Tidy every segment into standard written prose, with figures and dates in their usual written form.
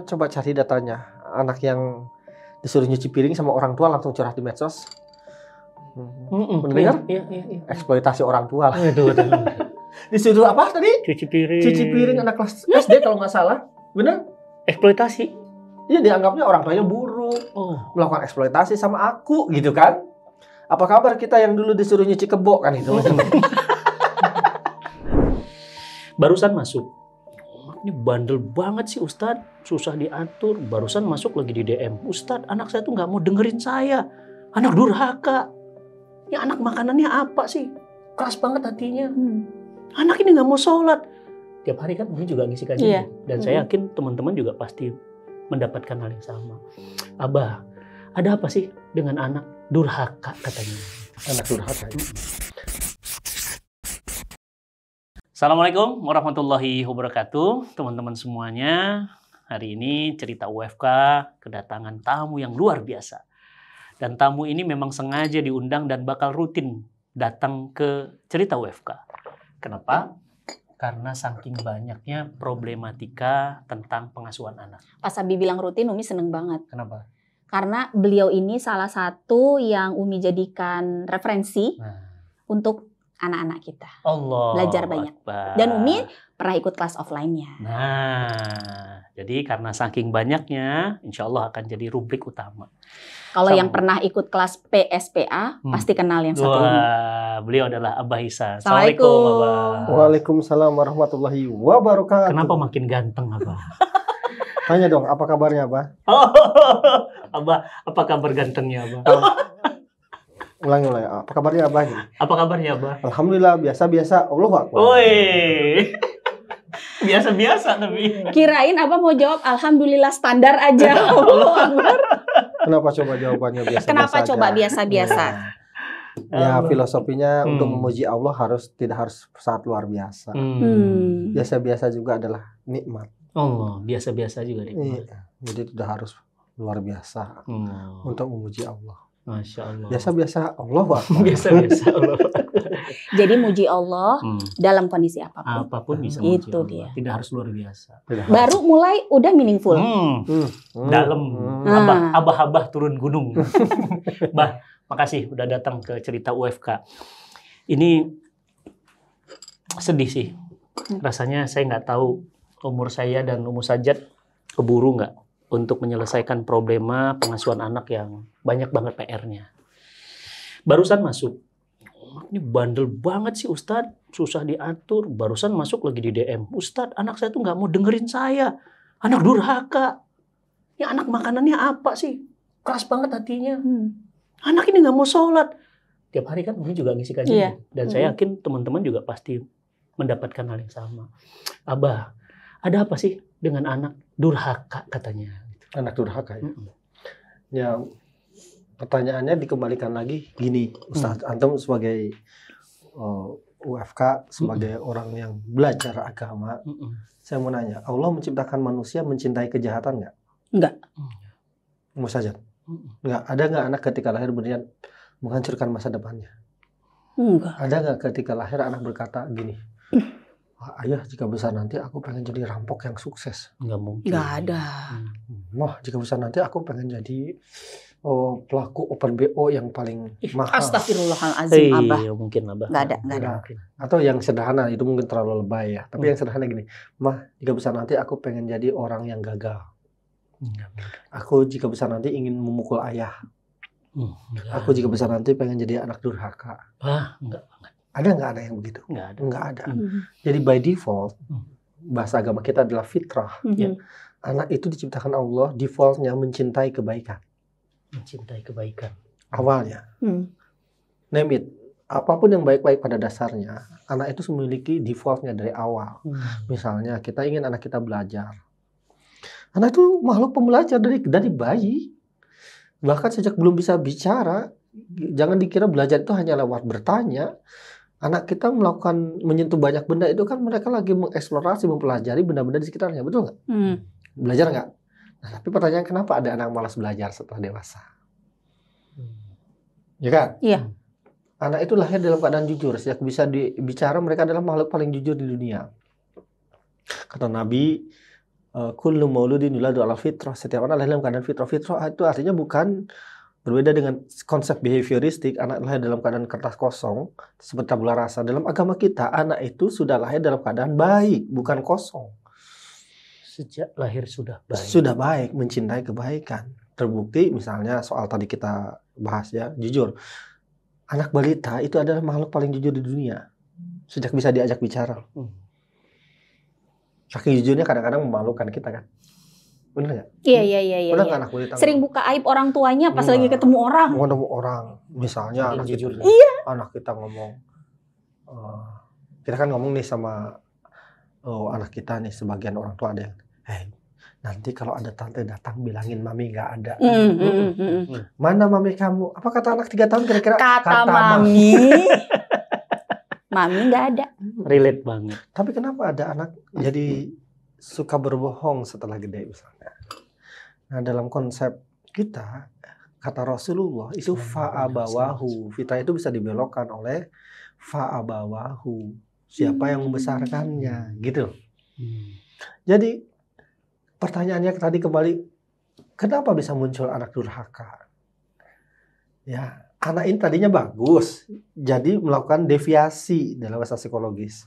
Coba cari datanya. Anak yang disuruh nyuci piring sama orang tua langsung curhat di medsos. Pernah dengar? Iya. Eksploitasi orang tua. Betul. Disuruh apa tadi? Cuci piring. Cuci piring anak kelas SD kalau nggak salah. Bener? Eksploitasi. Iya, dianggapnya orang tuanya buruk. Oh. Melakukan eksploitasi sama aku gitu kan. Apa kabar kita yang dulu disuruh nyuci kebo kan itu. Barusan masuk. Ini bandel banget sih Ustadz, susah diatur. Barusan masuk lagi di DM. Ustadz, anak saya tuh nggak mau dengerin saya. Anak durhaka. Ya anak makanannya apa sih? Keras banget hatinya. Anak ini nggak mau sholat. Tiap hari kan Umi juga ngisi kajian. Iya. Dan saya yakin teman-teman juga pasti mendapatkan hal yang sama. Abah, ada apa sih dengan anak durhaka katanya? Anak durhaka. Assalamualaikum warahmatullahi wabarakatuh, teman-teman semuanya. Hari ini cerita UFK kedatangan tamu yang luar biasa. Dan tamu ini memang sengaja diundang dan bakal rutin datang ke cerita UFK. Kenapa? Karena saking banyaknya problematika tentang pengasuhan anak. Pas Abi bilang rutin, Umi seneng banget. Kenapa? Karena beliau ini salah satu yang Umi jadikan referensi untuk anak-anak kita. Allah Belajar banyak. Akbar. Dan Umi pernah ikut kelas offline-nya. Nah, jadi karena saking banyaknya, insya Allah akan jadi rubrik utama. Kalau Sama. yang pernah ikut kelas PSPA, pasti kenal yang satu ini. Wah, beliau adalah Abah Ihsan. Assalamualaikum. Abah. Waalaikumsalam warahmatullahi wabarakatuh. Kenapa makin ganteng, Abah? Tanya dong, apa kabarnya, Abah? Oh, Abah, apa kabar gantengnya, Abah? Ulangi. Apa kabarnya, Abah? Apa kabarnya, Abah? Alhamdulillah, biasa-biasa. Allahu Akbar. Woi. Biasa-biasa tapi. Kirain apa mau jawab Alhamdulillah standar aja. Allahu Akbar. Kenapa coba jawabannya biasa-biasa Kenapa aja? coba biasa-biasa? Ya, filosofinya Hmm. untuk memuji Allah tidak harus sangat luar biasa. Biasa-biasa juga adalah nikmat. Allah, biasa-biasa juga nih. Iya. Jadi tidak harus luar biasa untuk memuji Allah. Masya Allah. Biasa-biasa Allahu Akbar. Biasa-biasa Allah. Jadi muji Allah dalam kondisi apapun. Apapun bisa Itu muji Allah. dia. Tidak harus luar biasa. Tidak Baru mulai udah meaningful. Dalam. Ah. Abah-abah turun gunung. Bah, makasih udah datang ke cerita UFK. Ini sedih sih. Rasanya saya nggak tahu umur saya dan umur Sajat keburu nggak untuk menyelesaikan problema pengasuhan anak yang banyak banget PR-nya. Barusan masuk. Ini bandel banget sih Ustadz, susah diatur. Barusan masuk lagi di DM. Ustadz, anak saya tuh nggak mau dengerin saya. Anak durhaka. Ya anak makanannya apa sih? Keras banget hatinya. Anak ini nggak mau sholat. Tiap hari kan Umi juga ngisi kajian. Iya. Dan saya yakin teman-teman juga pasti mendapatkan hal yang sama. Abah, ada apa sih dengan anak durhaka katanya? Anak durhaka ya. Ya, pertanyaannya dikembalikan lagi gini, Ustaz Antum sebagai UFK, sebagai orang yang belajar agama, saya mau nanya, Allah menciptakan manusia mencintai kejahatan nggak? Enggak. Mau saja. Nggak. Ada nggak anak ketika lahir berniat menghancurkan masa depannya? Enggak. Ada nggak ketika lahir anak berkata gini, "Wah, ayah, jika besar nanti aku pengen jadi rampok yang sukses." Nggak mungkin. Enggak ada. Wah, jika besar nanti aku pengen jadi pelaku open BO yang paling mahal. Astagfirullahalazim, Abah. Iya, mungkin Abah. Enggak ada. Mungkin. Atau yang sederhana, itu mungkin terlalu lebay ya. Tapi yang sederhana gini, Mah, jika besar nanti aku pengen jadi orang yang gagal. Nggak mungkin. Aku jika besar nanti ingin memukul ayah. Nggak. Aku jika besar nanti pengen jadi anak durhaka. Enggak banget. Ada nggak ada yang begitu? Nggak ada. Nggak ada. Jadi by default, bahasa agama kita adalah fitrah. Ya. Anak itu diciptakan Allah, defaultnya mencintai kebaikan. Mencintai kebaikan. Awalnya. Name it. Apapun yang baik-baik pada dasarnya, anak itu memiliki defaultnya dari awal. Misalnya kita ingin anak kita belajar. Anak itu makhluk pembelajar dari bayi. Bahkan sejak belum bisa bicara, jangan dikira belajar itu hanya lewat bertanya. Anak kita menyentuh banyak benda itu kan mereka lagi mengeksplorasi, mempelajari benda-benda di sekitarnya, betul nggak? Belajar nggak? Nah, tapi pertanyaan kenapa ada anak malas belajar setelah dewasa? Ya kan? Iya. Anak itu lahir dalam keadaan jujur. Sejak bisa bicara, mereka adalah makhluk paling jujur di dunia. Kata Nabi, kullu mauludin yuladu 'alal fitrah. Setiap anak lahir dalam keadaan fitrah. Fitrah itu artinya bukan berbeda dengan konsep behavioristik, anak lahir dalam keadaan kertas kosong, seperti tabula rasa. Dalam agama kita, anak itu sudah lahir dalam keadaan baik, bukan kosong. Sejak lahir sudah baik. Sudah baik, mencintai kebaikan. Terbukti misalnya soal tadi kita bahas ya, jujur. Anak balita itu adalah makhluk paling jujur di dunia. Sejak bisa diajak bicara. Saking jujurnya kadang-kadang memalukan kita kan. Bener nggak? Iya. Bener nggak anak balita? Sering buka aib orang tuanya pas lagi ketemu orang. Ketemu orang. Misalnya anak jujur. Anak kita ngomong. Kita kan ngomong nih sama anak kita nih, sebagian orang tua ada yang, nanti kalau ada tante datang bilangin mami nggak ada. Mana mami kamu? Apa kata anak 3 tahun kira-kira? Kata mami. Mami nggak ada. Relate banget. Tapi kenapa ada anak jadi suka berbohong setelah gede misalnya? Nah, dalam konsep kita, kata Rasulullah itu fa'abawahu. Fitrah itu bisa dibelokkan oleh fa'abawahu. Siapa yang membesarkannya, gitu. Jadi pertanyaannya tadi kembali, kenapa bisa muncul anak durhaka? Ya, anak ini tadinya bagus, jadi melakukan deviasi dalam bahasa psikologis,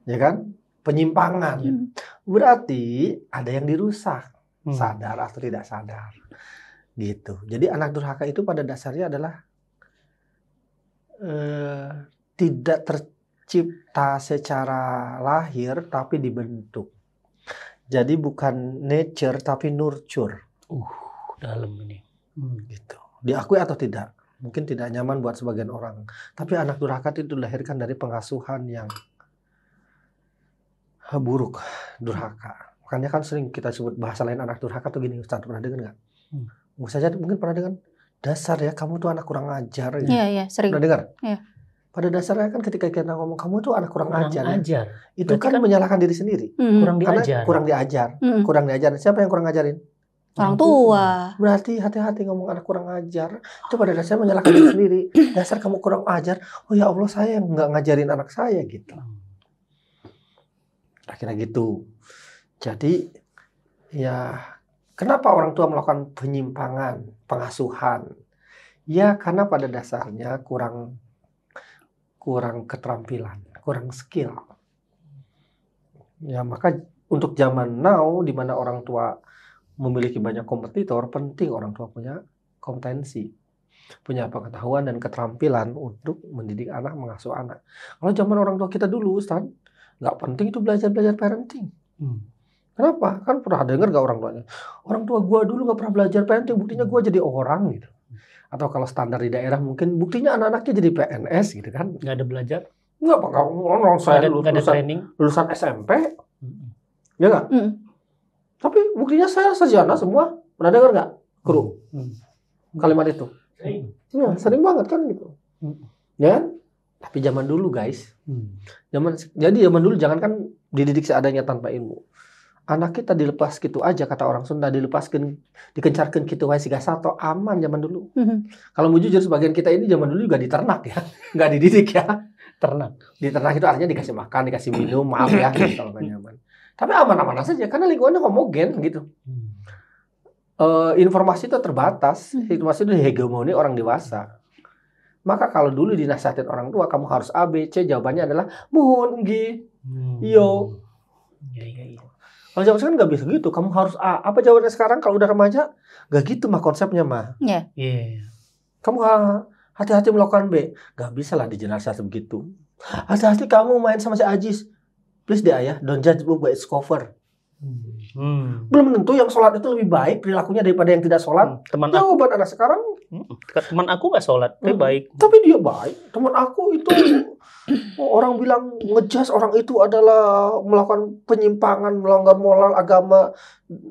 ya kan? Penyimpangan. Berarti ada yang dirusak, sadar atau tidak sadar, gitu. Jadi anak durhaka itu pada dasarnya adalah tidak tercipta secara lahir, tapi dibentuk. Jadi bukan nature tapi nurture. Dalam ini. Gitu. Diakui atau tidak? Mungkin tidak nyaman buat sebagian orang. Tapi anak durhaka itu dilahirkan dari pengasuhan yang buruk, durhaka. Makanya kan sering kita sebut bahasa lain anak durhaka tuh gini, Ustaz, pernah dengar nggak? Mungkin pernah dengar, dasar ya kamu tuh anak kurang ajar. Iya, sering. Pernah dengar? Iya. Pada dasarnya kan ketika kita ngomong kamu tuh anak kurang ajar. Ya? Itu berarti kan menyalahkan diri sendiri. Kurang diajar. Kurang diajar. Siapa yang kurang ngajarin? Orang tua. Berarti hati-hati ngomong anak kurang ajar. Itu pada dasarnya menyalahkan diri sendiri. Dasar kamu kurang ajar. Oh ya Allah, saya yang nggak ngajarin anak saya gitu. Akhirnya gitu. Jadi ya kenapa orang tua melakukan penyimpangan, pengasuhan? Ya karena pada dasarnya kurang keterampilan, kurang skill. Ya maka untuk zaman now di mana orang tua memiliki banyak kompetitor, penting orang tua punya kompetensi, punya pengetahuan dan keterampilan untuk mendidik anak, mengasuh anak. Kalau zaman orang tua kita dulu, Ustaz, nggak penting itu belajar parenting. Kenapa? Kan pernah dengar nggak orang tuanya? Orang tua gua dulu nggak pernah belajar parenting, buktinya gua jadi orang gitu. Atau kalau standar di daerah mungkin buktinya anak-anaknya jadi PNS gitu kan. Nggak ada belajar? Nggak, orang saya lulusan SMP. Ya nggak? Tapi buktinya saya sarjana semua. Pernah dengar nggak, Kru? Kalimat itu? Ya, sering banget kan gitu. Ya kan? Tapi zaman dulu guys. Jadi zaman dulu jangankan dididik seadanya tanpa ilmu. Anak kita dilepas gitu aja, kata orang Sunda, dilepaskan, dikencarkan gitu wae siga sato, aman zaman dulu. Kalau mau jujur, sebagian kita ini zaman dulu juga diternak ya, nggak dididik ya. Ternak. Diternak itu artinya dikasih makan, dikasih minum, maaf ya, kalau nggak nyaman. Tapi aman-aman saja, karena lingkungannya homogen gitu. Informasi itu terbatas, informasi itu hegemoni orang dewasa. Maka kalau dulu dinasihatin orang tua, kamu harus A, B, C, jawabannya adalah mohon, nggih, yo. Iya. Kalau zaman sekarang nggak bisa gitu, kamu harus A. Apa jawabannya sekarang kalau udah remaja? Nggak gitu mah konsepnya mah. Iya. Kamu hati-hati melakukan B. Nggak bisa lah di jenazah begitu. Hati-hati kamu main sama si Ajis. Please deh ayah, don't judge book by its cover. Belum tentu yang sholat itu lebih baik perilakunya daripada yang tidak sholat. Jawaban anak sekarang, teman aku nggak sholat, tapi baik. Tapi dia baik. Teman aku itu orang bilang ngejudge orang itu adalah melakukan penyimpangan, melanggar moral agama,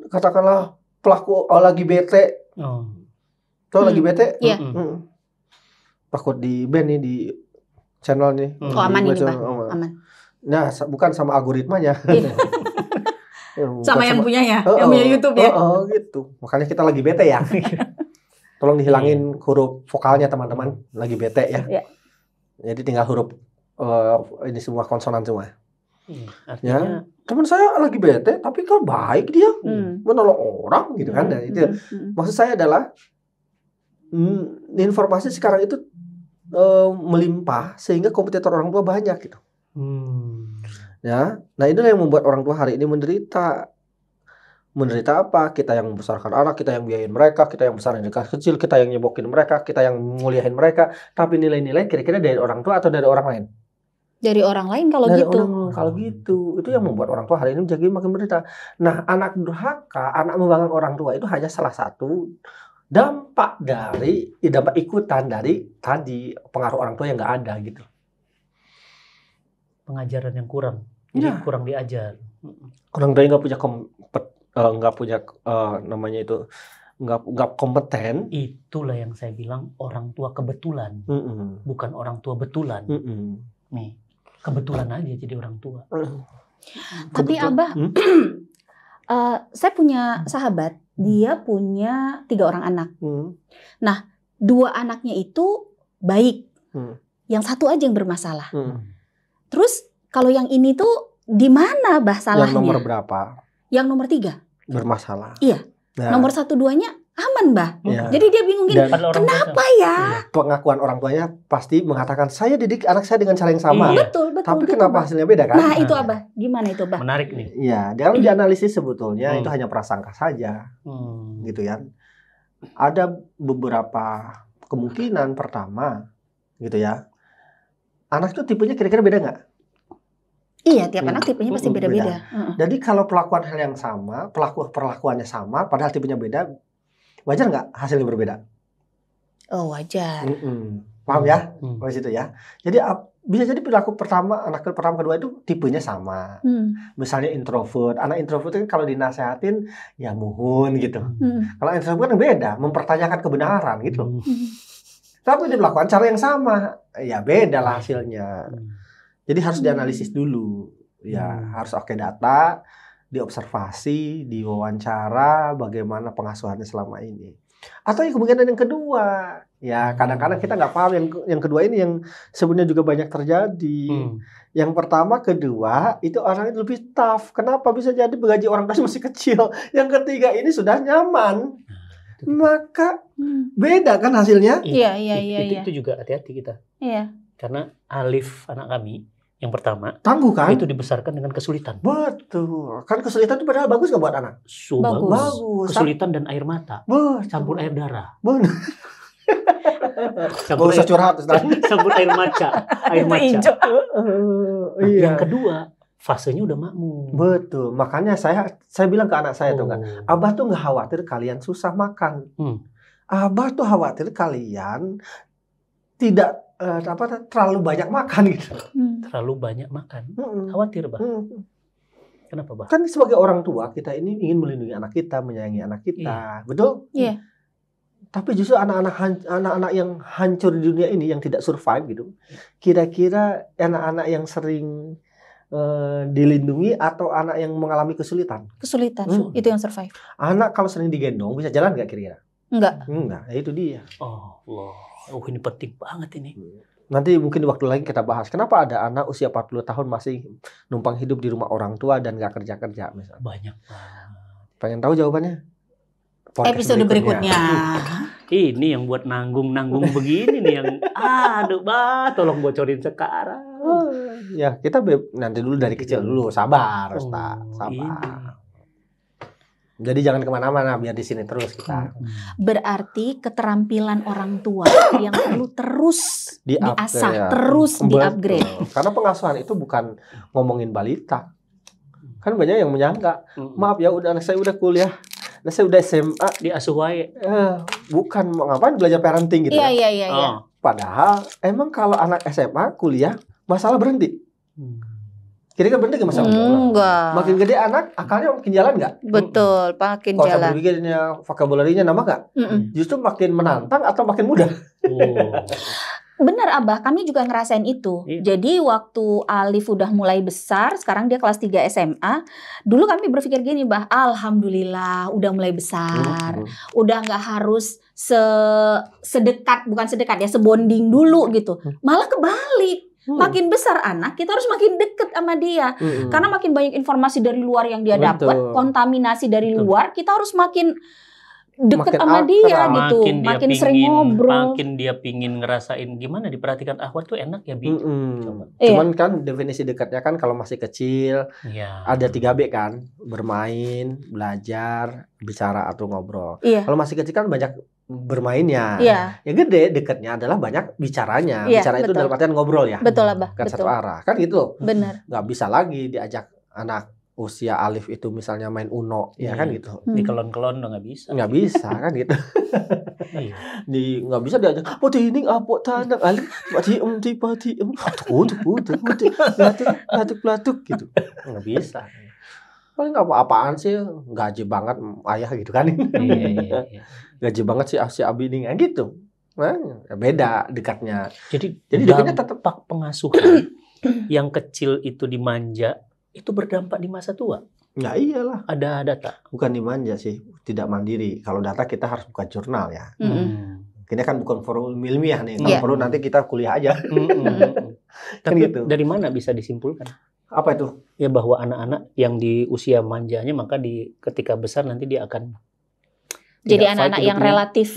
katakanlah pelaku lagi bete. Tahu lagi bete? Iya. Takut di ban nih di channel nih. Aman ini, Pak. Aman. Nah, bukan sama algoritmanya. Sama yang punya ya, yang punya YouTube ya. Gitu. Makanya kita lagi bete ya. Tolong dihilangin huruf vokalnya teman-teman, lagi bete ya. Jadi tinggal huruf ini semua konsonan semua. Artinya teman saya lagi bete, tapi kok baik dia, menolong orang gitu kan. Dan itu maksud saya adalah informasi sekarang itu melimpah sehingga kompetitor orang tua banyak gitu. Ya, nah inilah yang membuat orang tua hari ini menderita. Menderita apa? Kita yang membesarkan anak, kita yang biayain mereka, kita yang besarin dari kecil, kita yang nyebokin mereka, kita yang muliahin mereka. Tapi nilai-nilai kira-kira dari orang tua atau dari orang lain? Dari orang lain kalau Dari gitu. kalau gitu, itu yang membuat orang tua hari ini jadi makin menderita. Nah, anak durhaka, anak membangun orang tua itu hanya salah satu dampak ikutan dari tadi pengaruh orang tua yang nggak ada gitu. Pengajaran yang kurang, jadi kurang diajar. Orang tua nggak punya namanya itu nggak kompeten. Itulah yang saya bilang orang tua kebetulan, bukan orang tua betulan. Nih, kebetulan aja jadi orang tua. Tapi Abah, saya punya sahabat, dia punya 3 orang anak. Nah, 2 anaknya itu baik, yang 1 aja yang bermasalah. Terus kalau yang ini tuh di mana bah salahnya? Yang nomor berapa? Yang nomor 3 bermasalah. Iya. Nah. Nomor 1, 2-nya aman bah. Jadi dia bingung gini, kenapa ya? Pengakuan orang tuanya pasti mengatakan saya didik anak saya dengan cara yang sama. Betul. Tapi gitu, kenapa hasilnya beda kan? Nah itu Abah, gimana itu Abah? Menarik nih. Iya, dalam dianalisis sebetulnya itu hanya prasangka saja, gitu ya. Ada beberapa kemungkinan. Pertama, gitu ya. Anak itu tipenya kira-kira beda nggak? Iya, tiap anak tipenya pasti beda-beda. Jadi kalau pelakuan hal yang sama, perlakuannya sama, padahal tipenya beda, wajar nggak hasilnya berbeda? Oh wajar. Paham ya? Dari situ ya. Jadi bisa jadi perilaku pertama, anak pertama kedua itu tipenya sama. Misalnya introvert, anak introvert itu kalau dinasehatin ya muhun gitu. Kalau introvert kan beda, mempertanyakan kebenaran gitu. Tapi dia melakukan cara yang sama, ya beda lah hasilnya. Jadi harus dianalisis dulu, ya harus pakai data, diobservasi, diwawancara, bagaimana pengasuhannya selama ini. Atau kemungkinan yang kedua, ya kadang-kadang kita nggak paham yang kedua ini yang sebenarnya juga banyak terjadi. Yang pertama, kedua itu orang itu lebih tough. Kenapa bisa jadi gaji orang tua masih kecil? Yang ketiga ini sudah nyaman, maka beda kan hasilnya? Iya. Itu juga hati-hati kita. Iya. Karena Alif anak kami yang pertama, tangguh kan? Itu dibesarkan dengan kesulitan. Betul. Kan kesulitan itu padahal bagus nggak buat anak? Bagus. Kesulitan dan air mata. Campur air darah. Benar. Gak usah curhat. Campur air maca. Iya. Yang kedua, fasenya udah makmum. Betul. Makanya saya bilang ke anak saya tuh kan, Abah tuh nggak khawatir kalian susah makan. Abah tuh khawatir kalian tidak terlalu banyak makan gitu. Terlalu banyak makan. Khawatir, Bah. Kenapa, Bah? Kan sebagai orang tua kita ini ingin melindungi anak kita, menyayangi anak kita. Betul? Iya. Tapi justru anak-anak yang hancur di dunia ini yang tidak survive gitu. Kira-kira anak-anak yang sering dilindungi atau anak yang mengalami kesulitan? Kesulitan. Itu yang survive. Anak kalau sering digendong bisa jalan nggak kira-kira? Enggak, itu dia. Oh, Allah. Ini penting banget ini. Nanti mungkin di waktu lain kita bahas kenapa ada anak usia 40 tahun masih numpang hidup di rumah orang tua dan nggak kerja-kerja misalnya. Banyak banget. Pengen tahu jawabannya? Episode berikutnya. Ini yang buat nanggung begini nih yang aduh Bah, tolong bocorin sekarang. Ya, kita nanti dulu dari kecil dulu, sabar, Ustaz. Sabar. Ini. Jadi jangan kemana-mana, biar di sini terus kita. Berarti keterampilan orang tua yang perlu terus diasah, ya. terus di-upgrade. Karena pengasuhan itu bukan ngomongin balita. Kan banyak yang menyangka, maaf ya, anak saya udah kuliah, anak saya udah SMA, diasuh wae. Bukan mau ngapain belajar parenting gitu. Iya. Padahal emang kalau anak SMA kuliah masalah berhenti. Kira-kira berhenti nggak masalah? Enggak. Makin gede anak akalnya makin jalan nggak? Betul, makin jalan. Berpikirnya, vocabulary-nya nama nggak? Justru makin menantang atau makin mudah? Benar Abah, kami juga ngerasain itu. Jadi waktu Alif udah mulai besar, sekarang dia kelas 3 SMA. Dulu kami berpikir gini, Bah, alhamdulillah udah mulai besar. Udah nggak harus sedekat, bukan sedekat ya, sebonding dulu gitu. Malah kebalik. Makin besar anak, kita harus makin deket sama dia. Karena makin banyak informasi dari luar yang dia dapat, kontaminasi dari luar, kita harus makin deket sama dia gitu. Makin sering ngobrol. Makin dia pingin ngerasain gimana diperhatikan Ahwat tuh enak ya, Bi. Cuman kan definisi dekatnya kan kalau masih kecil, ada 3B kan, bermain, belajar, bicara atau ngobrol. Kalau masih kecil kan banyak bermainnya. Yang gede dekatnya adalah banyak bicaranya. Bicara itu dalam artian ngobrol ya. Betul, Abah. Kan satu arah. Kan gitu. Bener. Nggak bisa lagi diajak anak usia alif itu misalnya main Uno, ya kan gitu. Di kelon-kelon udah nggak bisa. Nggak bisa kan gitu. Nggak bisa diajak. Oh ini apa tanah alif? Pati pelatuk gitu. Nggak bisa. Paling apa-apaan sih, gaji banget ayah gitu kan. Gaji banget si Abi ini gitu. Nah, beda dekatnya. Jadi dekatnya tetap pengasuhan yang kecil itu dimanja, itu berdampak di masa tua. Ya iyalah. Ada data. Bukan dimanja sih, tidak mandiri. Kalau data kita harus buka jurnal ya. Ini kan bukan forum ilmiah nih. Kalau perlu nanti kita kuliah aja. Tapi gitu. Dari mana bisa disimpulkan? Apa itu? Ya bahwa anak-anak yang di usia manjanya maka ketika besar nanti dia akan jadi anak-anak yang relatif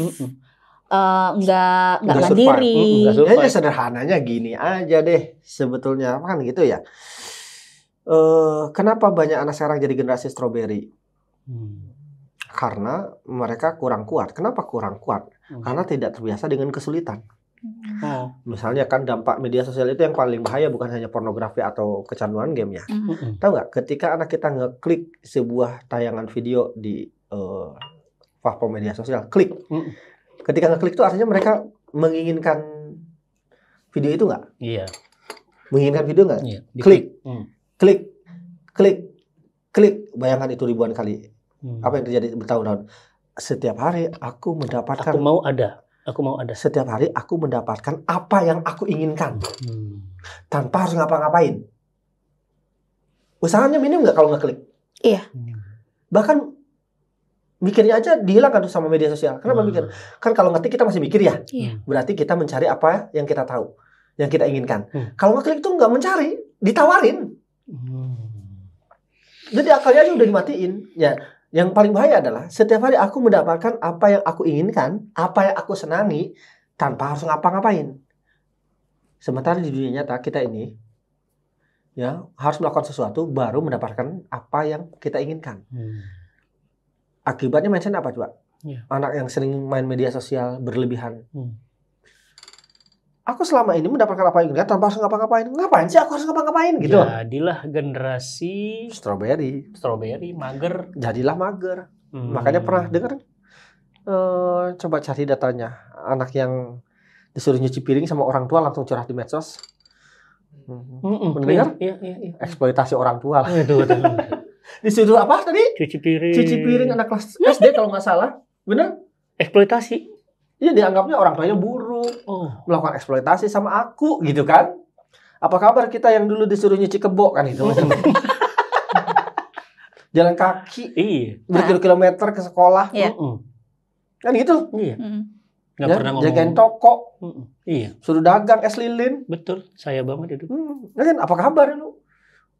nggak mandiri. Ya sederhananya gini aja deh sebetulnya kan gitu ya. Kenapa banyak anak sekarang jadi generasi strawberry? Karena mereka kurang kuat. Kenapa kurang kuat? Karena tidak terbiasa dengan kesulitan. Misalnya kan dampak media sosial itu yang paling bahaya bukan hanya pornografi atau kecanduan game ya. Tahu nggak? Ketika anak kita ngeklik sebuah tayangan video di platform media sosial, klik. Ketika ngeklik itu artinya mereka menginginkan video itu nggak? Iya. Menginginkan video nggak? Iya. Klik. Klik, bayangkan itu ribuan kali. Apa yang terjadi bertahun-tahun? Setiap hari aku mendapatkan. Aku mau ada. Setiap hari aku mendapatkan apa yang aku inginkan, tanpa harus ngapa-ngapain. Usahanya minim nggak kalau ngeklik? Iya. Bahkan mikirnya aja dihilangkan tuh sama media sosial. Kenapa mikir? Kan kalau ngetik kita masih mikir ya. Berarti kita mencari apa yang kita tahu, yang kita inginkan. Kalau ngeklik tuh nggak mencari, ditawarin. Jadi akalnya aja udah dimatiin. Ya, yang paling bahaya adalah setiap hari aku mendapatkan apa yang aku inginkan, apa yang aku senangi, tanpa harus ngapa-ngapain. Sementara di dunia nyata kita ini, ya harus melakukan sesuatu baru mendapatkan apa yang kita inginkan. Akibatnya mindset apa coba? Anak yang sering main media sosial berlebihan. Aku selama ini mendapatkan apa yang inginkan tanpa harus ngapa-ngapain. Ngapain sih aku harus ngapa-ngapain gitu? Jadilah generasi strawberry, mager. Jadilah mager. Makanya pernah dengar? Coba cari datanya. Anak yang disuruh nyuci piring sama orang tua langsung curhat di medsos. Mendengar? Iya. Eksploitasi orang tua. Disuruh apa tadi? Cuci piring anak kelas SD kalau nggak salah. Bener? Eksploitasi. Iya, dianggapnya orang tuanya buruk, melakukan eksploitasi sama aku gitu kan. Apa kabar kita yang dulu disuruh nyuci kebo kan itu. Jalan kaki, berkilo-kilometer ke sekolah. Kan gitu. Nggak pernah ngomong. Jagain toko. Suruh dagang es lilin. Betul, saya banget itu. Kan apa kabar lu?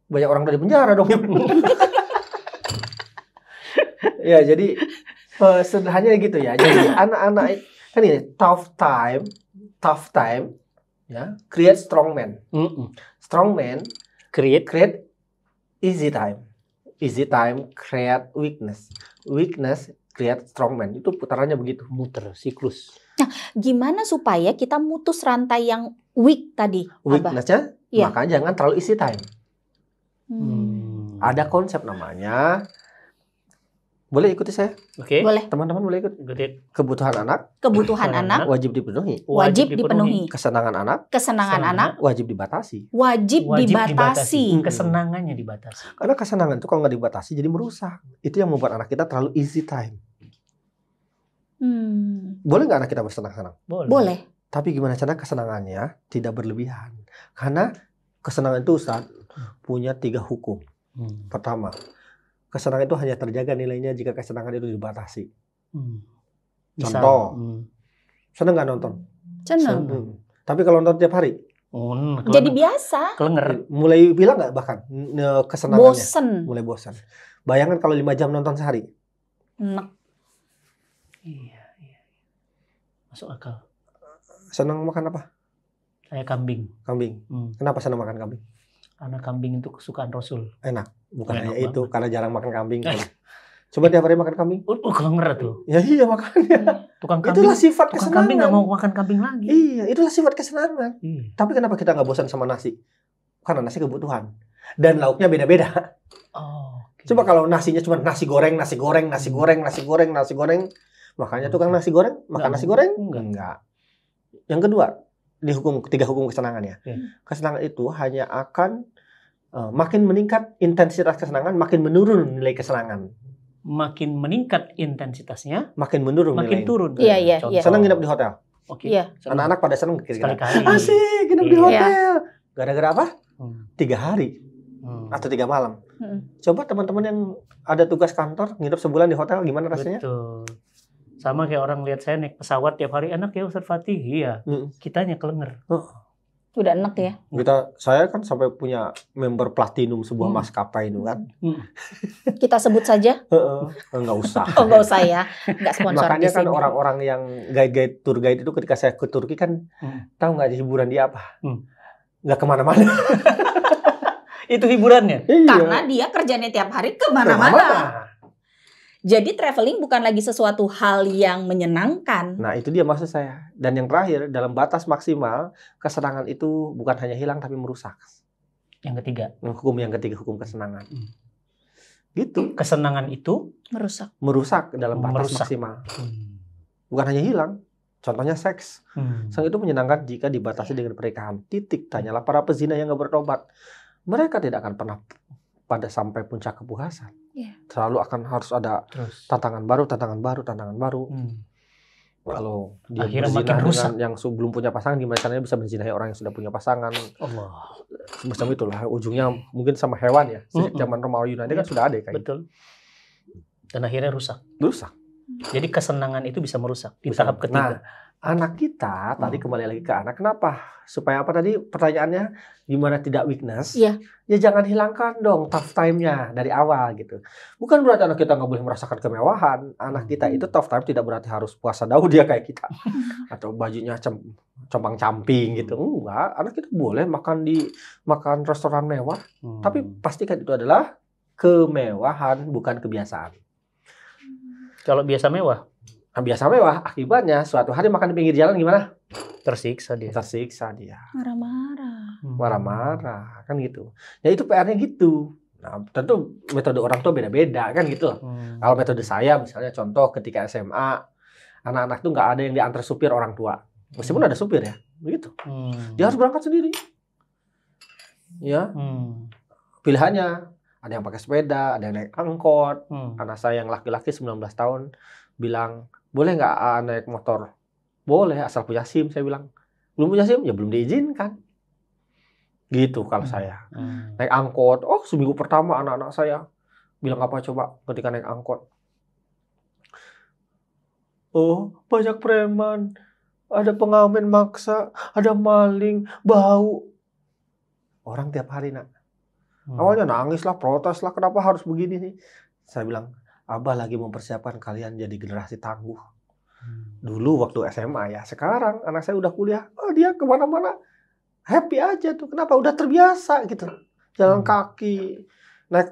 Banyak orang dari penjara dong. Ya, jadi sederhananya gitu ya. Jadi anak-anak kan ini tough time ya, create strong man. Strong man create easy time create weakness create strong man. Itu putarannya begitu, muter siklus. Nah, gimana supaya kita mutus rantai yang weak tadi? Weakness-nya maka jangan terlalu easy time. Ada konsep namanya. Boleh ikuti saya? Oke. Boleh. Teman-teman boleh ikut. Kebutuhan anak wajib dipenuhi. Kesenangan anak wajib dibatasi. Kesenangannya dibatasi. Karena kesenangan itu kalau nggak dibatasi jadi merusak. Itu yang membuat anak kita terlalu easy time. Boleh nggak anak kita bersenang-senang? Boleh. Tapi gimana cara kesenangannya tidak berlebihan? Karena kesenangan itu Ustaz punya 3 hukum. Pertama, kesenangan itu hanya terjaga nilainya jika kesenangan itu dibatasi. Contoh, senang nggak nonton? Senang. Tapi kalau nonton tiap hari, Jadi biasa. Kelenger. Mulai bilang nggak bahkan kesenangannya? Bosen. Mulai bosan. Bayangkan kalau 5 jam nonton sehari. Enak. Iya. Masuk akal. Senang makan apa? Saya kambing. Kambing. Kenapa senang makan kambing? Karena kambing itu kesukaan Rasul. Enak. Bukan Enak hanya banget. itu, karena jarang makan kambing. Kan. Coba tiap hari makan kambing. Kelenger tuh. Ya iya makanya. Tukang kambing. Itulah sifat Tukang kesenangan. kambing nggak mau makan kambing lagi. Iya, itulah sifat kesenangan. Iya. Tapi kenapa kita nggak bosan sama nasi? Karena nasi kebutuhan. Dan lauknya beda-beda. Okay. Coba kalau nasinya cuma nasi goreng. Makanya tukang nasi goreng, makan nasi goreng? Enggak. Yang kedua, di tiga hukum kesenangan ya. Kesenangan itu hanya akan makin meningkat intensitas kesenangan, makin menurun nilai kesenangan. Makin meningkat intensitasnya, makin menurun makin nilai. turun. Iya. Senang nginep di hotel. Oke. Iya. Anak-anak pada senang sekali-kali. Asik nginep di hotel. Gara-gara apa? 3 hari atau 3 malam. Coba teman-teman yang ada tugas kantor nginep sebulan di hotel, gimana rasanya? Betul. Sama kayak orang lihat saya naik pesawat tiap hari, enak ya Ustaz Fatih. Iya. Kitanya kelenger. Udah enak ya. Saya kan sampai punya member platinum sebuah maskapai itu kan. Kita sebut saja. Enggak usah. Oh, enggak usah ya. Enggak sponsor. Makanya kan orang-orang yang guide tour guide itu ketika saya ke Turki kan tahu nggak hiburan dia apa? Nggak kemana-mana. Itu hiburannya. Karena dia kerjanya tiap hari kemana-mana. Jadi traveling bukan lagi sesuatu hal yang menyenangkan. Nah itu dia maksud saya. Dan yang terakhir, dalam batas maksimal, kesenangan itu bukan hanya hilang tapi merusak. Yang ketiga. Hukum yang ketiga, hukum kesenangan. Gitu. Kesenangan itu merusak dalam batas maksimal. Bukan hanya hilang. Contohnya seks. Seks itu menyenangkan jika dibatasi dengan pernikahan. Titik. Tanyalah para pezina yang gak bertobat. Mereka tidak akan pernah pada sampai puncak kepuasan. Selalu akan harus ada tantangan baru. Kalau dia berzina dengan yang belum punya pasangan, gimana caranya bisa menzinai orang yang sudah punya pasangan? Allah. Semacam itulah. Ujungnya mungkin sama hewan ya. Sejak zaman Romawi Yunani kan sudah ada kayak. Betul. Dan akhirnya rusak. Jadi kesenangan itu bisa merusak di tahap ketiga. Nah, anak kita tadi kembali lagi ke anak. Kenapa? Supaya apa tadi pertanyaannya? Gimana tidak weakness? Ya jangan hilangkan dong tough time-nya dari awal gitu. Bukan berarti anak kita nggak boleh merasakan kemewahan. Anak kita itu tough time tidak berarti harus puasa Daud dia kayak kita. Atau bajunya compang-camping gitu. Enggak. Anak kita boleh makan restoran mewah. Tapi pastikan itu adalah kemewahan, bukan kebiasaan. Kalau biasa mewah? Biasa mewah, akibatnya suatu hari makan di pinggir jalan gimana? Tersiksa dia. Marah-marah. Kan gitu. Ya itu PR-nya gitu. Nah, tentu metode orang tua beda-beda kan gitu. Kalau metode saya misalnya contoh ketika SMA, anak-anak tuh nggak ada yang diantar supir orang tua. Meskipun ada supir ya, begitu. Dia harus berangkat sendiri. Ya. Pilihannya ada yang pakai sepeda, ada yang naik angkot. Anak saya yang laki-laki 19 tahun bilang, boleh nggak naik motor? Boleh, asal punya SIM, saya bilang. Belum punya SIM? Ya belum diizinkan. Gitu kalau saya. Naik angkot, seminggu pertama anak-anak saya bilang apa coba ketika naik angkot? Banyak preman, ada pengamen maksa, ada maling, bau. Orang tiap hari nak. Awalnya nangis lah, protes lah, kenapa harus begini nih? Saya bilang, Abah lagi mempersiapkan kalian jadi generasi tangguh. Dulu waktu SMA ya, sekarang anak saya udah kuliah, dia kemana-mana happy aja tuh. Kenapa? Udah terbiasa gitu. Jalan kaki, naik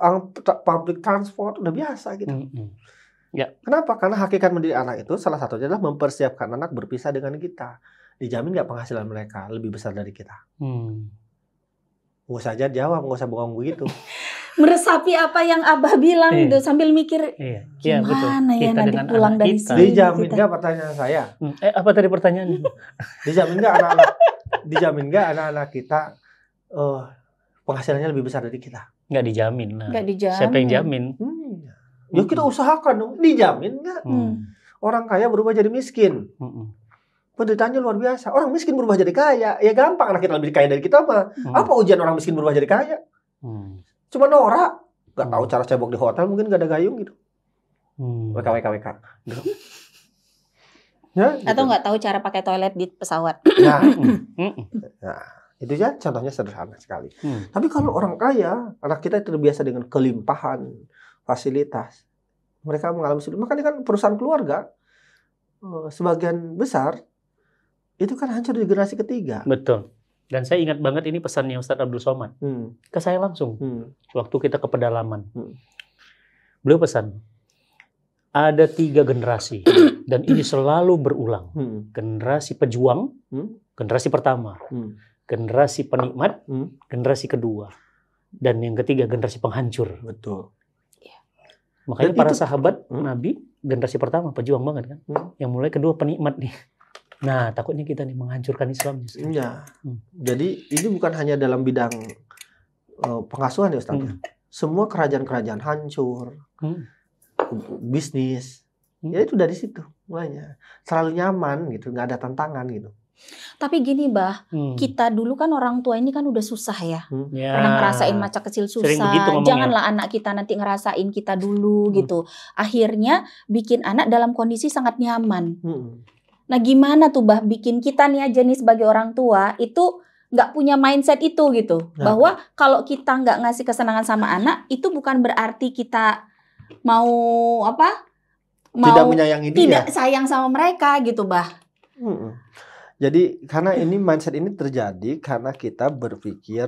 public transport, udah biasa gitu. Ya. Kenapa? Karena hakikat mendidik anak itu salah satunya adalah mempersiapkan anak berpisah dengan kita. Dijamin nggak penghasilan mereka lebih besar dari kita? Nggak usah aja jawab, nggak usah bengong begitu. Meresapi apa yang Abah bilang gitu sambil mikir gimana ya nanti pulang dari sini. Dijamin nggak pertanyaan saya? Apa tadi pertanyaannya? Dijamin nggak anak-anak kita penghasilannya lebih besar dari kita? Nggak dijamin. Nggak dijamin. Siapa yang jamin? Ya kita usahakan dong. Dijamin nggak? Orang kaya berubah jadi miskin. Penderitaannya luar biasa. Orang miskin berubah jadi kaya. Ya gampang, anak kita lebih kaya dari kita mah. Apa ujian orang miskin berubah jadi kaya? Cuma norak. Gak tahu cara cebok di hotel, mungkin gak ada gayung gitu. WK. Ya, gitu. Atau gak tahu cara pakai toilet di pesawat. Nah, Itu ya contohnya sederhana sekali. Tapi kalau orang kaya, anak kita terbiasa dengan kelimpahan fasilitas, mereka mengalami sulit. Makanya kan perusahaan keluarga sebagian besar itu kan hancur di generasi ketiga. Betul. Dan saya ingat banget ini pesannya Ustadz Abdul Somad ke saya langsung waktu kita ke pedalaman. Beliau pesan, ada 3 generasi dan ini selalu berulang. Generasi pejuang, generasi pertama, generasi penikmat, generasi kedua, dan yang ketiga generasi penghancur. Betul. Makanya para sahabat Nabi generasi pertama pejuang banget kan, yang mulai kedua penikmat nih. Nah, takutnya kita nih menghancurkan Islam. Iya. Jadi ini bukan hanya dalam bidang pengasuhan ya Ustaz. Semua kerajaan-kerajaan hancur, bisnis, ya itu dari situ mulainya. Selalu nyaman gitu, nggak ada tantangan gitu. Tapi gini, Bah, kita dulu kan orang tua ini kan udah susah ya. Pernah ngerasain masa kecil susah. Janganlah anak kita nanti ngerasain kita dulu gitu. Akhirnya bikin anak dalam kondisi sangat nyaman. Nah, gimana tuh, Bah, bikin kita nih aja nih sebagai orang tua itu nggak punya mindset itu gitu. Bahwa kalau kita nggak ngasih kesenangan sama anak, itu bukan berarti kita mau tidak menyayangi dia. Tidak sayang sama mereka gitu, Bah. Jadi karena ini mindset ini terjadi karena kita berpikir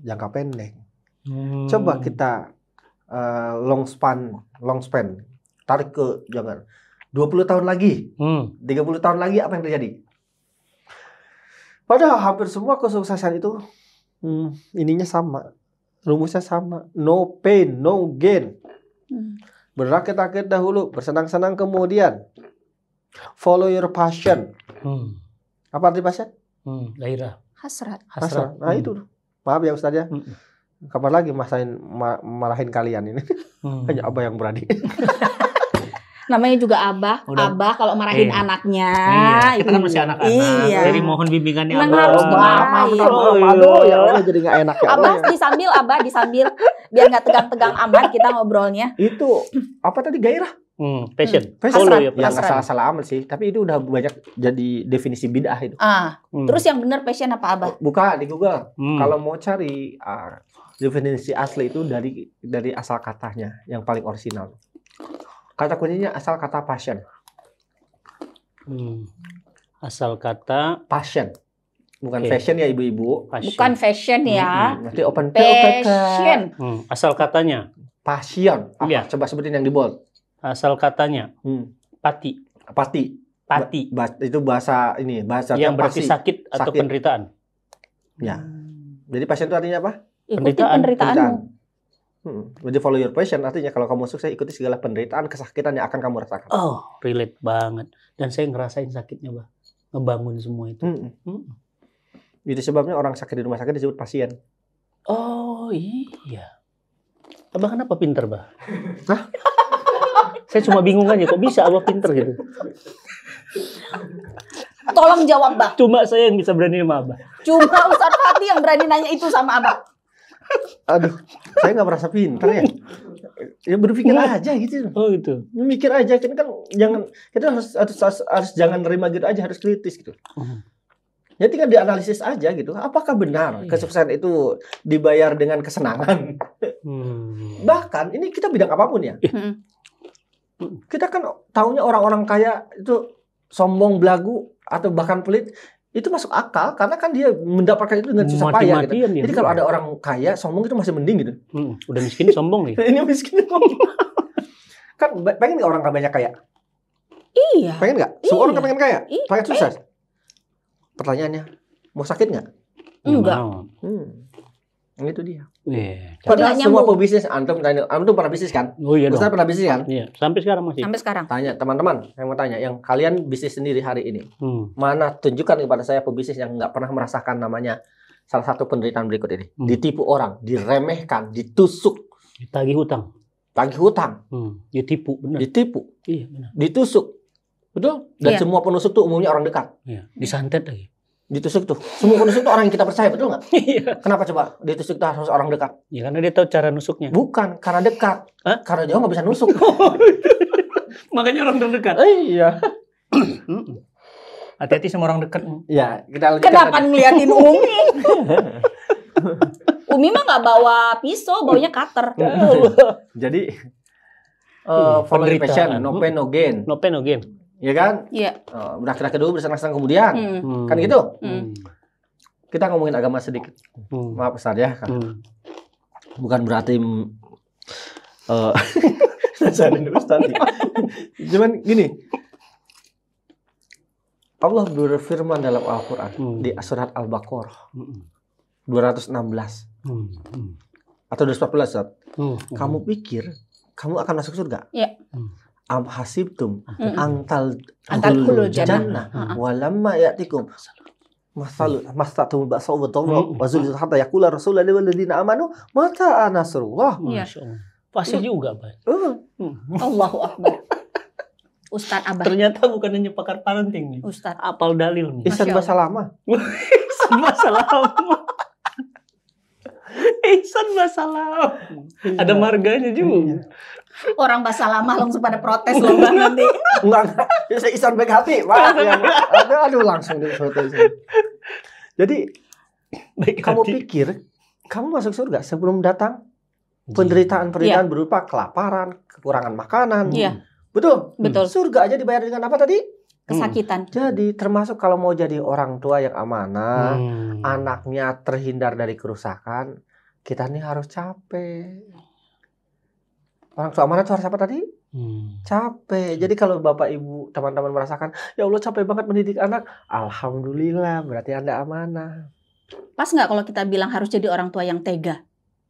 jangka pendek. Coba kita long span, tarik ke jangan 20 tahun lagi, 30 tahun lagi apa yang terjadi? Padahal hampir semua kesuksesan itu ininya sama, rumusnya sama, no pain, no gain. Berakit-akit dahulu, bersenang-senang kemudian. Follow your passion. Apa arti passion? Gairah. Hasrat. Nah itu, maaf ya Ustaz ya. Kapan lagi marahin kalian ini? Hanya Abah yang berani. Namanya juga Abah kalau marahin anaknya. Iya. Kita kan masih anak-anak. Jadi mohon bimbingannya Abah. Abah. Harus dimarahin. Aduh, ya Allah jadi nggak enak ya Allah. Abah disambil biar nggak tegang-tegang amat kita ngobrolnya. Itu apa tadi gairah? Passion. Hasrat. Ya, nggak salah-salah amat sih. Tapi itu udah banyak jadi definisi bid'ah itu. Terus yang benar passion apa, Abah? Buka di Google. Kalau mau cari definisi asli itu dari asal katanya yang paling orisinal. Kata kuncinya asal kata passion. Asal kata passion. Bukan fashion ya ibu-ibu. Bukan fashion ya. Nanti open passion. Asal katanya. Passion. Apa? Ya. Coba sebutin yang di bold. Asal katanya. Pati. Itu bahasa yang berarti sakit atau penderitaan. Ya. Jadi passion itu artinya apa? Ikuti penderitaanmu. Jadi follow your passion artinya kalau kamu sukses ikuti segala penderitaan, kesakitan yang akan kamu rasakan. Oh, relate banget. Dan saya ngerasain sakitnya, Bah. Ngebangun semua itu. Itu sebabnya orang sakit di rumah sakit disebut pasien. Oh iya. Abah kenapa pinter, Bah? Hah? Saya cuma bingung aja kok bisa Abah pinter gitu. Tolong jawab, Bah. Cuma saya yang bisa berani sama Abah. Cuma Ustadz Fatih yang berani nanya itu sama Abah. Aduh, saya nggak merasa pintar ya. Ya berpikir aja gitu. Oh gitu. Mikir aja kan jangan kita harus jangan nerima gitu aja, harus kritis gitu. Jadi kan dianalisis aja gitu. Apakah benar kesuksesan itu dibayar dengan kesenangan? Bahkan ini kita bidang apapun ya. Kita kan taunya orang-orang kaya itu sombong, belagu atau bahkan pelit. Itu masuk akal karena kan dia mendapatkan itu dengan susah payah gitu. Jadi kalau ada orang kaya sombong itu masih mending gitu. Udah miskin sombong nih. Ini miskin sombong. Kan pengen nggak orang banyak kaya? Iya. Pengen nggak? Semua orang kan pengen kaya, pengen sukses. Pertanyaannya, mau sakit nggak? Enggak. Itu dia. Padahal semua pebisnis, antum pernah bisnis kan? Oh iya dong. Ustaz pernah bisnis kan? Iya. Sampai sekarang masih. Sampai sekarang. Tanya teman-teman, yang mau tanya, yang kalian bisnis sendiri hari ini, mana tunjukkan kepada saya pebisnis yang nggak pernah merasakan namanya salah satu penderitaan berikut ini. Ditipu orang, diremehkan, ditusuk, ditagih hutang. Tagih hutang. Ditipu, benar. Ditipu. Iya, benar. Ditusuk. Betul? Dan semua penusuk tuh umumnya orang dekat. Iya, disantet lagi. Ditusuk tuh. Semua penusuk tuh orang yang kita percaya, betul nggak? Iya. Kenapa coba ditusuk tuh harus orang dekat? Ya karena dia tahu cara nusuknya. Bukan, karena dekat. Hah? Karena jauh nggak bisa nusuk. Makanya orang terdekat. Iya. Hati-hati sama orang dekat. Ya, kita lanjutkan Kenapa tadi. ngeliatin Umi? Umi mah nggak bawa pisau, baunya cutter. Jadi follow your Penderitaan. passion, no pain no gain. No pain no gain. Ya kan? Iya. Berakhir dulu bersenang-senang kemudian. Kan gitu? Kita ngomongin agama sedikit. Maaf Ustaz ya. Bukan berarti nasarin Ustaz. Cuman gini. Allah berfirman dalam Al-Qur'an di surat Al-Baqarah 216 atau 214 Ustaz. Kamu pikir kamu akan masuk surga? Iya. Am hasibtum Antal antal jannah. jannah walamma ya'tikum mastatum ba'sa wa dharra wa zulzilat hatta yaqula rasulullah wal ladzina amanu mata nasrullah. Masya Allah. Pasti juga, Pak. Allahu Akbar. Ustadz Abah. Ternyata bukan hanya pakar parenting nih. Ustadz. Apal dalil nih. Ihsan bahasa lama. Ihsan bahasa lama. Ihsan bahasa lama. Ada marganya juga. Orang bahasa lama langsung pada protes loh Bang nanti. Enggak. Ya saya ihsan baik hati. Maaf ya. Aduh langsung diprotes. Jadi Baik kamu hati. pikir kamu masuk surga sebelum datang penderitaan-penderitaan berupa kelaparan, kekurangan makanan. Iya. Betul? Betul. Surga aja dibayar dengan apa tadi? Kesakitan. Jadi termasuk kalau mau jadi orang tua yang amanah, anaknya terhindar dari kerusakan, kita nih harus capek. Orang tua amanah itu harus apa tadi? Capek. Jadi kalau Bapak Ibu teman-teman merasakan, ya Allah capek banget mendidik anak, alhamdulillah berarti Anda amanah. Pas nggak kalau kita bilang harus jadi orang tua yang tega?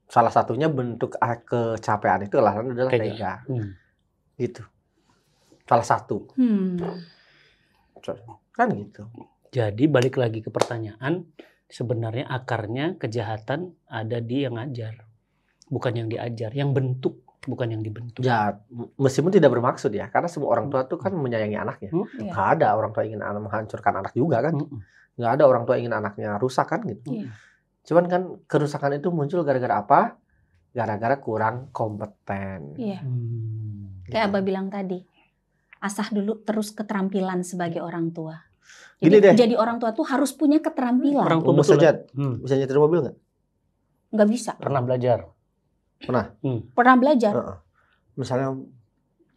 Salah satunya bentuk kecapean itu adalah tega. Gitu. Salah satu. Kan gitu. Jadi balik lagi ke pertanyaan, sebenarnya akarnya kejahatan ada di yang ngajar, bukan yang diajar, yang bentuk, bukan yang dibentuk. Ya, meskipun tidak bermaksud ya, karena semua orang tua itu kan menyayangi anaknya. Iya. Nggak ada orang tua ingin menghancurkan anak juga kan. Nggak ada orang tua ingin anaknya rusak kan gitu. Iya. Cuman kan kerusakan itu muncul gara-gara apa? Gara-gara kurang kompeten. Iya. Gitu. Kayak Abah bilang tadi, asah dulu terus keterampilan sebagai orang tua. Gini deh. Jadi orang tua tuh harus punya keterampilan. Orang tua Umur betul. saja bisa nyetir mobil nggak? Nggak bisa. Pernah belajar. Pernah belajar. Misalnya,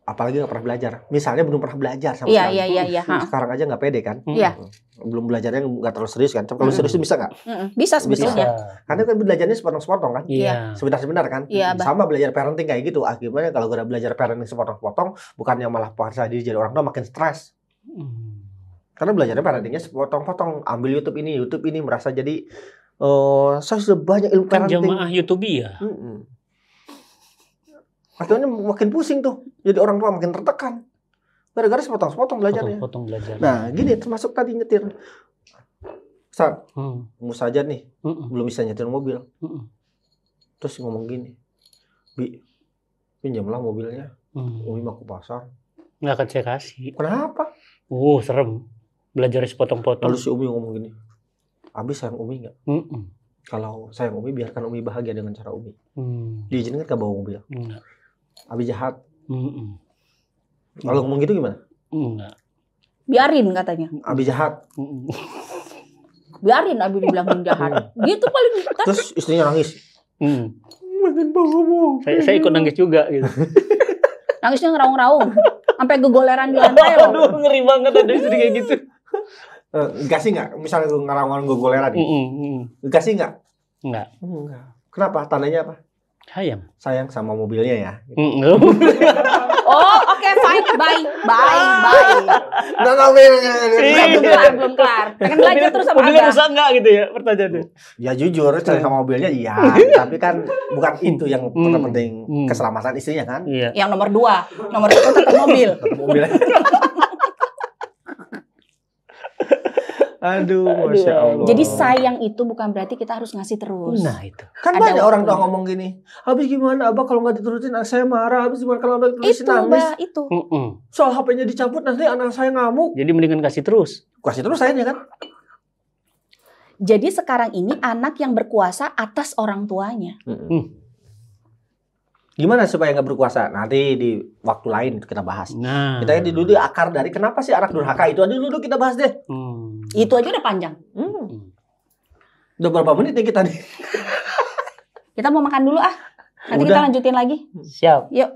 apalagi nggak pernah belajar. Misalnya belum pernah belajar sama Iya, sekali. iya. Sekarang aja nggak pede kan? Iya. Belum belajarnya nggak terlalu serius kan? Tapi kalau serius itu bisa nggak? Bisa sebetulnya. Karena kan belajarnya sepotong-sepotong kan? Iya. Sebentar-sebentar kan? Iya, Abah. Sama belajar parenting kayak gitu. Akhirnya kalau udah belajar parenting sepotong-sepotong, bukannya malah paksa diri jadi orang tua makin stres. Karena belajarnya parentingnya sepotong-potong. Ambil YouTube ini merasa jadi saya sudah banyak ilmu Kan parenting. jamaah YouTube ya. Akhirnya makin pusing tuh. Jadi orang tua makin tertekan. Gara-gara sepotong-sepotong belajarnya. Potong belajar. Nah, gini termasuk tadi nyetir. Ustaz, kamu saja nih belum bisa nyetir mobil. Terus ngomong gini, Bi, pinjamlah mobilnya. Umi mau ke pasar. Nggak akan saya kasih. Kenapa? Serem. Belajar sepotong-potong. Lalu si Umi ngomong gini, Abi sayang Umi nggak? Kalau sayang Umi, biarkan Umi bahagia dengan cara Umi. Diizinkan nggak bawa mobil? Enggak. Abi jahat. Kalau ngomong gitu gimana? Enggak. Biarin katanya. Abi jahat. Biarin Abi dibilang jahat. Gitu paling. Terus istrinya nangis. Makin bawa mobil. Saya ikut nangis juga gitu. Nangisnya ngeraung-raung. Sampai gegoleran di lantai loh. Aduh, ngeri banget ada istri kayak gitu. Kasih nggak? Misalnya gue ngerawangan gue goleran. Kasih nggak? Enggak. Enggak. Kenapa? Tandanya apa? Sayang sama mobilnya ya. Oh, oke, fine. Bye. Belum kelar. Pengen belajar terus sama mobilnya Abah. rusak nggak gitu ya pertanyaannya? Ya jujur, sayang sama mobilnya iya. Tapi kan bukan itu yang penting. Keselamatan istrinya kan. Iya. Yang nomor 2. Nomor 1 tetap mobil. Mobilnya. Aduh, Masya Allah. Jadi sayang itu bukan berarti kita harus ngasih terus. Nah itu. Kan Ada banyak orang tua waktunya. ngomong gini, habis gimana Abah kalau nggak diturutin anak saya marah, habis gimana kalau Abah diturutin Itu, nangis, Mbak, itu. soal HP-nya dicabut nanti anak saya ngamuk. Jadi mendingan kasih terus. Kasih terus sayangnya kan. Jadi sekarang ini anak yang berkuasa atas orang tuanya. Gimana supaya nggak berkuasa? Nanti di waktu lain kita bahas. Nah. Kita dulu akar dari kenapa sih anak durhaka itu aja dulu kita bahas deh. Itu aja udah panjang. Udah berapa menit nih kita nih? Kita mau makan dulu ah. Nanti Udah. kita lanjutin lagi. Siap. Yuk.